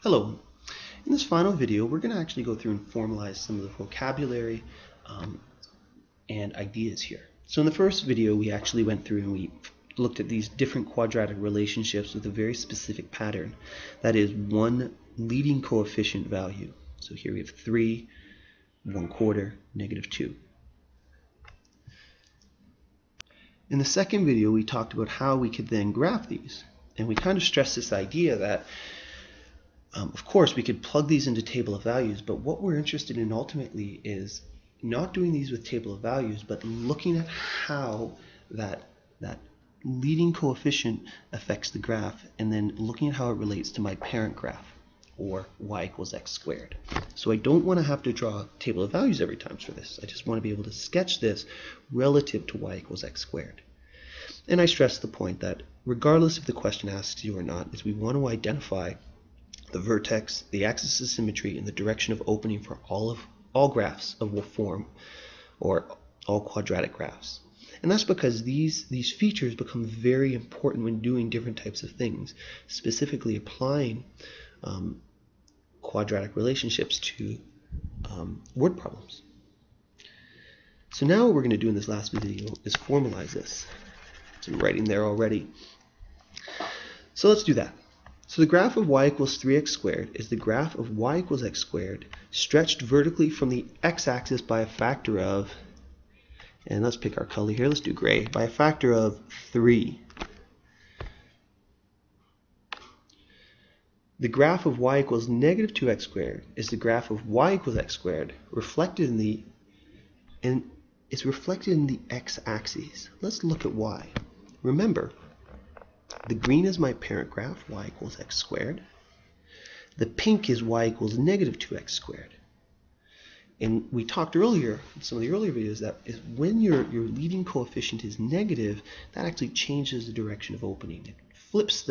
Hello. In this final video, we're going to actually go through and formalize some of the vocabulary and ideas here. So in the first video, we actually went through and we looked at these different quadratic relationships with a very specific pattern. That is one leading coefficient value. So here we have 3, 1/4, -2. In the second video, we talked about how we could then graph these. And we kind of stressed this idea that of course, we could plug these into table of values, but what we're interested in ultimately is not doing these with table of values, but looking at how that leading coefficient affects the graph, and then looking at how it relates to my parent graph, or y = x². So I don't want to have to draw a table of values every time for this. I just want to be able to sketch this relative to y = x². And I stress the point that regardless if the question asks you or not, is we want to identify the vertex, the axis of symmetry, and the direction of opening for all graphs of a form, or all quadratic graphs. And that's because these features become very important when doing different types of things, specifically applying quadratic relationships to word problems. So now what we're going to do in this last video is formalize this. Some writing there already. So let's do that. So the graph of y = 3x² is the graph of y = x² stretched vertically from the x-axis by a factor of, and let's pick our color here, let's do gray, by a factor of 3. The graph of y = -2x² is the graph of y = x² reflected in the, and it's reflected in the x-axis. Let's look at y. Remember, the green is my parent graph, y = x². The pink is y = -2x². And we talked earlier, in some of the earlier videos, that is when your leading coefficient is negative, that actually changes the direction of opening. It flips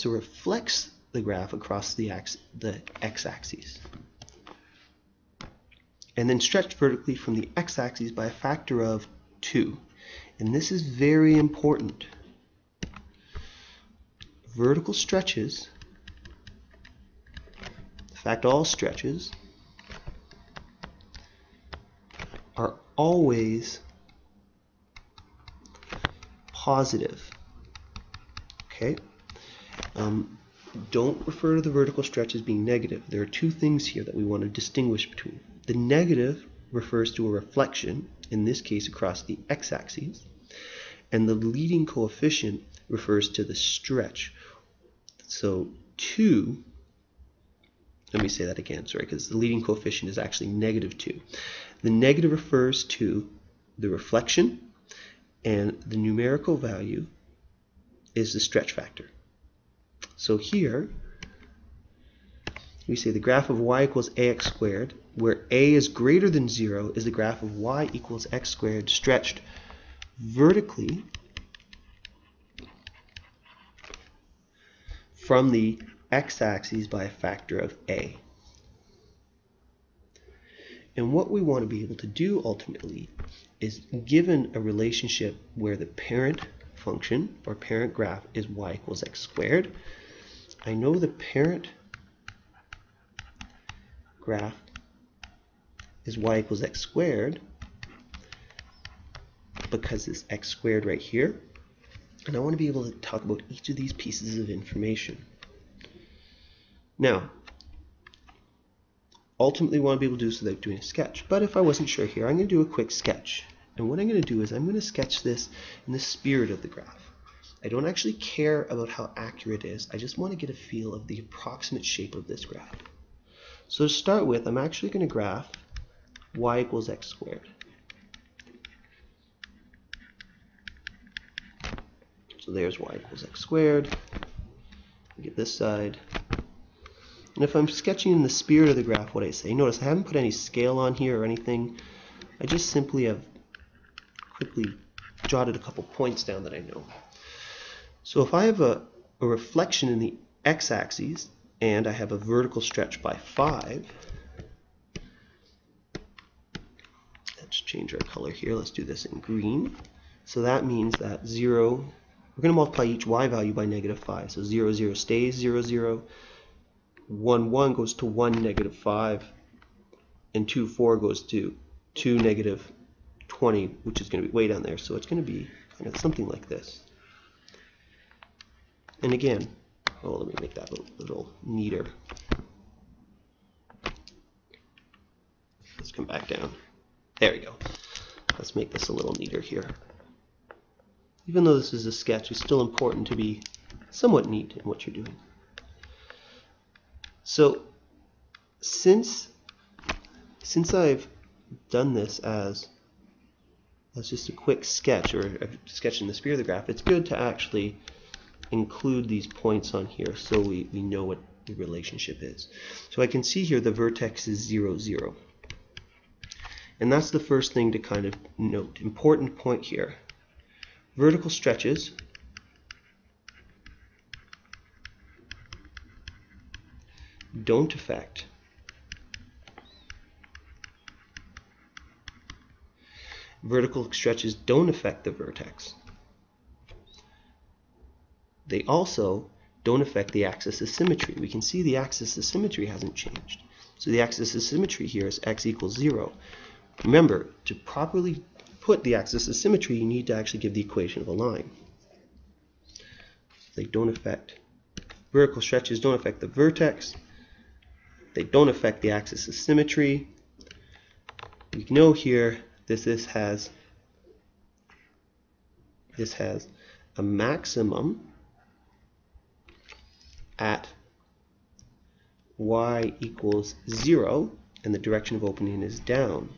or reflects the graph across the x-axis. And then stretched vertically from the x-axis by a factor of 2. And this is very important. Vertical stretches, in fact all stretches, are always positive. Okay? Don't refer to the vertical stretch as being negative. There are two things here that we want to distinguish between. The negative refers to a reflection, in this case across the x-axis, and the leading coefficient refers to the stretch. So 2, let me say that again, sorry, because the leading coefficient is actually -2. The negative refers to the reflection, and the numerical value is the stretch factor. So here, we say the graph of y = ax², where a is greater than 0, is the graph of y = x² stretched vertically from the x-axis by a factor of a. And what we want to be able to do ultimately is, given a relationship where the parent function or parent graph is y = x², I know the parent graph is y = x² because it's x² right here. And I want to be able to talk about each of these pieces of information. Now, ultimately we want to be able to do this without doing a sketch. But if I wasn't sure here, I'm going to do a quick sketch. And what I'm going to do is I'm going to sketch this in the spirit of the graph. I don't actually care about how accurate it is. I just want to get a feel of the approximate shape of this graph. So to start with, I'm actually going to graph y = x². So there's y = x². Get this side. And if I'm sketching in the spirit of the graph, what I say, notice I haven't put any scale on here or anything. I just simply have quickly jotted a couple points down that I know. So if I have a reflection in the x-axis and I have a vertical stretch by 5, let's change our color here. Let's do this in green. So that means that 0, we're going to multiply each y value by -5. So 0, 0 stays 0, 0. 1, 1 goes to 1, negative 5, and 2, 4 goes to 2, negative 20, which is going to be way down there. So it's going to be kind of something like this. And again, oh, let me make that a little neater. Let's come back down. There we go. Let's make this a little neater here. Even though this is a sketch, it's still important to be somewhat neat in what you're doing. So since I've done this as just a quick sketch, or a sketch in the sphere of the graph, it's good to actually include these points on here so we know what the relationship is. So I can see here the vertex is 0, 0. And that's the first thing to kind of note. Important point here. Vertical stretches don't affect the vertex. They also don't affect the axis of symmetry. We can see the axis of symmetry hasn't changed. So the axis of symmetry here is x equals 0. Remember, to properly put the axis of symmetry, you need to actually give the equation of a line. They don't affect, vertical stretches don't affect the vertex. They don't affect the axis of symmetry. We know here this has a maximum at y equals 0, and the direction of opening is down.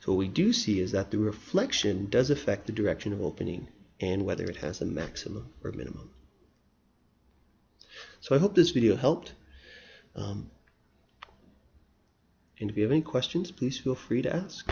So what we do see is that the reflection does affect the direction of opening and whether it has a maximum or minimum. So I hope this video helped. And if you have any questions, please feel free to ask.